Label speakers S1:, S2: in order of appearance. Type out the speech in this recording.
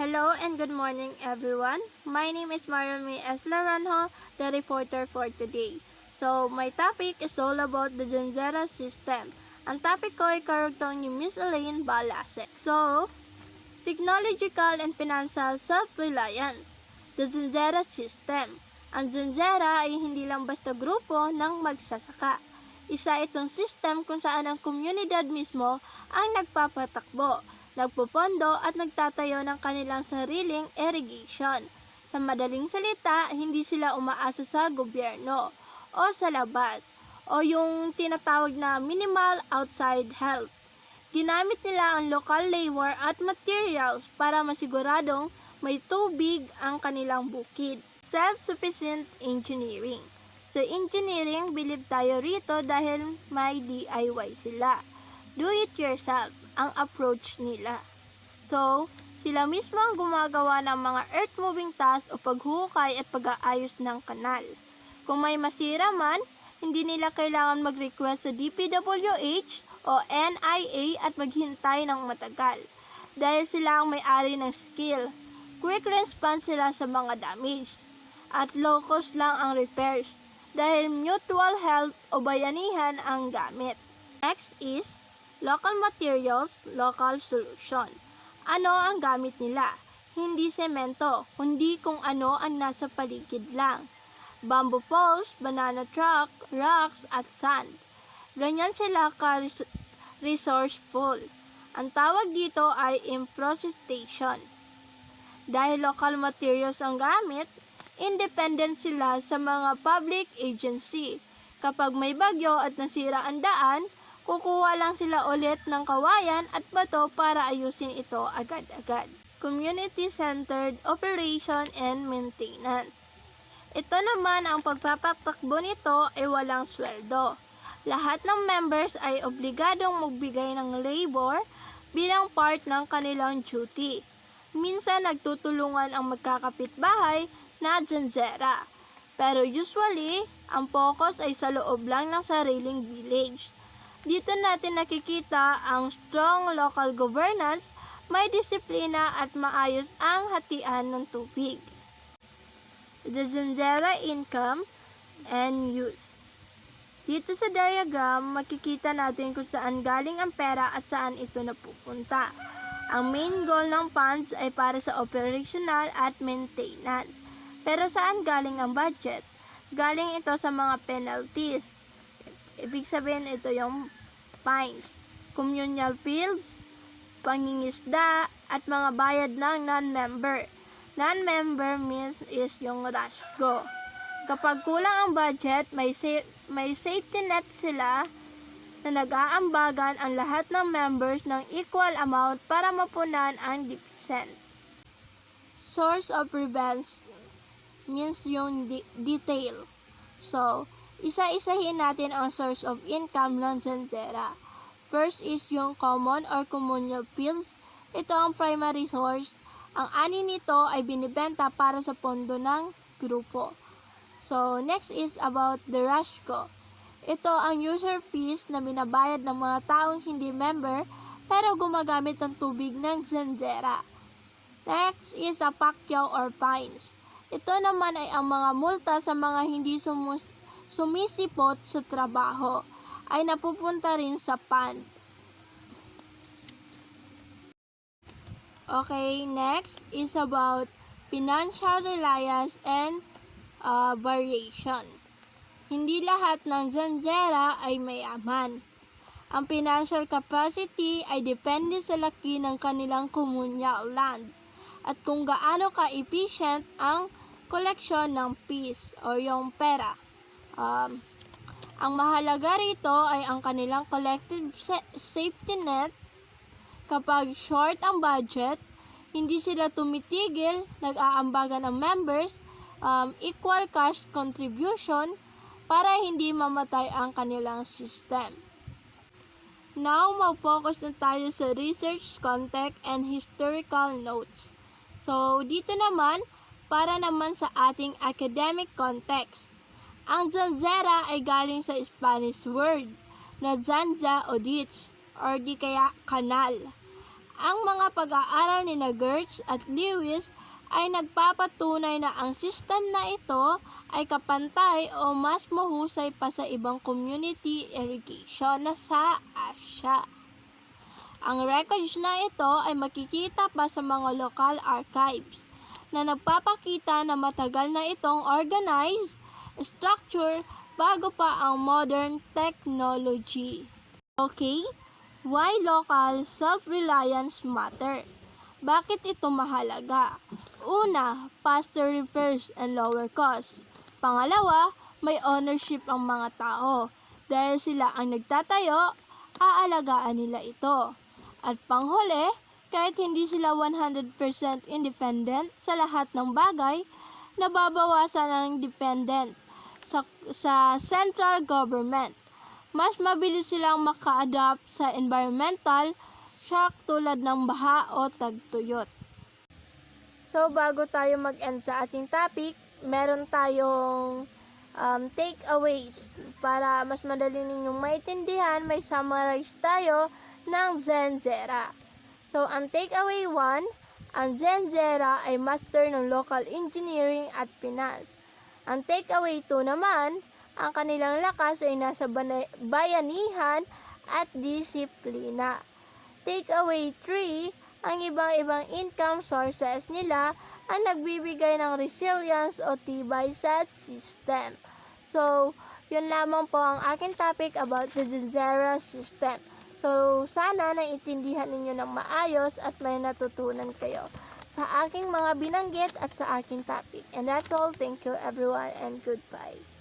S1: Hello and good morning everyone. My name is Mariamy S. Laranjo, the reporter for today. So, my topic is all about the Zanzera system. Ang topic ko ay karugtong ni Miss Elaine Balase. So, technological and financial self-reliance. The Zanzera system. Ang Zanzera ay hindi lang basta grupo ng magsasaka. Isa itong system kung saan ang komunidad mismo ang nagpapatakbo, nagpopondo at nagtatayo ng kanilang sariling irrigation. Sa madaling salita, hindi sila umaasa sa gobyerno o sa labas o yung tinatawag na minimal outside help. Ginamit nila ang local labor at materials para masiguradong may tubig ang kanilang bukid. Self-sufficient engineering. Sa engineering, believe tayo rito dahil may DIY sila. Do it yourself ang approach nila. So, sila mismo ang gumagawa ng mga earth-moving tasks o paghuhukay at pag-aayos ng kanal. Kung may masira man, hindi nila kailangan mag-request sa DPWH o NIA at maghintay ng matagal. Dahil sila ang may-ari ng skill, quick response sila sa mga damage. At low cost lang ang repairs dahil mutual help o bayanihan ang gamit. Next is local materials, local solution. Ano ang gamit nila? Hindi semento, kundi kung ano ang nasa paligid lang. Bamboo poles, banana truck, rocks at sand. Ganyan sila ka-resourceful. Ang tawag dito ay improvisation. Dahil local materials ang gamit, independent sila sa mga public agency. Kapag may bagyo at nasira ang daan, kukuha lang sila ulit ng kawayan at bato para ayusin ito agad-agad. Community-centered operation and maintenance. Ito naman ang pagpapatakbo nito ay walang sweldo. Lahat ng members ay obligadong magbigay ng labor bilang part ng kanilang duty. Minsan nagtutulungan ang magkakapitbahay na Zanzera. Pero usually, ang focus ay sa loob lang ng sariling village. Dito natin nakikita ang strong local governance, may disiplina at maayos ang hatian ng tubig. The Zanzera income and use. Dito sa diagram, makikita natin kung saan galing ang pera at saan ito napupunta. Ang main goal ng funds ay para sa operational at maintenance. Pero saan galing ang budget? Galing ito sa mga penalties. Ibig sabihin ito yung fines, communal fields, pangingisda, at mga bayad ng non-member. Non-member means is yung RASGO. Kapag kulang ang budget, may safety net sila na nag-aambagan ang lahat ng members ng equal amount para mapunan ang deficit. Source of revenge means yung detail. So, isa-isahin natin ang source of income ng Zanzera. First is yung common or communal fields. Ito ang primary source. Ang ani nito ay binibenta para sa pondo ng grupo. So, next is about the RASGO. Ito ang user fees na binabayad ng mga taong hindi member pero gumagamit ng tubig ng Zanzera. Next is the pakyaw or fines. Ito naman ay ang mga multa sa mga hindi sumisipot sa trabaho ay napupunta rin sa fund. Okay, next is about financial reliance and variation. Hindi lahat ng Zanzera ay mayaman. Ang financial capacity ay depende sa laki ng kanilang communal land at kung gaano ka-efficient ang koleksyon ng fees o yung pera. Ang mahalaga rito ay ang kanilang collective safety net. Kapag short ang budget, hindi sila tumitigil, nag-aambagan ang members, equal cash contribution para hindi mamatay ang kanilang system. Now, mag-focus na tayo sa research, context, and historical notes. So, dito naman, para naman sa ating academic context. Ang Zanzera ay galing sa Spanish word na zanza o ditch or di kaya kanal. Ang mga pag-aaral ni Gertz at Lewis ay nagpapatunay na ang system na ito ay kapantay o mas mahusay pa sa ibang community irrigation na sa Asia. Ang records na ito ay makikita pa sa mga local archives na nagpapakita na matagal na itong organized structure bago pa ang modern technology. Okay, why local self-reliance matter? Bakit ito mahalaga? Una, faster repairs and lower cost. Pangalawa, may ownership ang mga tao. Dahil sila ang nagtatayo, aalagaan nila ito. At panghuli, kahit hindi sila 100% independent sa lahat ng bagay, nababawasan ang dependent sa central government. Mas mabilis silang maka-adapt sa environmental shock tulad ng baha o tagtuyot. So, bago tayo mag-end sa ating topic, meron tayong takeaways. Para mas madali ninyong maintindihan, may summarize tayo ng Zenzera. So, ang takeaway 1, ang Zenzera ay master ng local engineering at finance. Ang takeaway 2 naman, ang kanilang lakas ay nasa bayanihan at disiplina. Takeaway 3, ang ibang-ibang income sources nila ang nagbibigay ng resilience o tibay sa system. So, yun lamang po ang aking topic about the Zenzera system. So, sana naiintindihan ninyo ng maayos at may natutunan kayo sa aking mga binanggit at sa aking topic. And that's all. Thank you everyone and goodbye.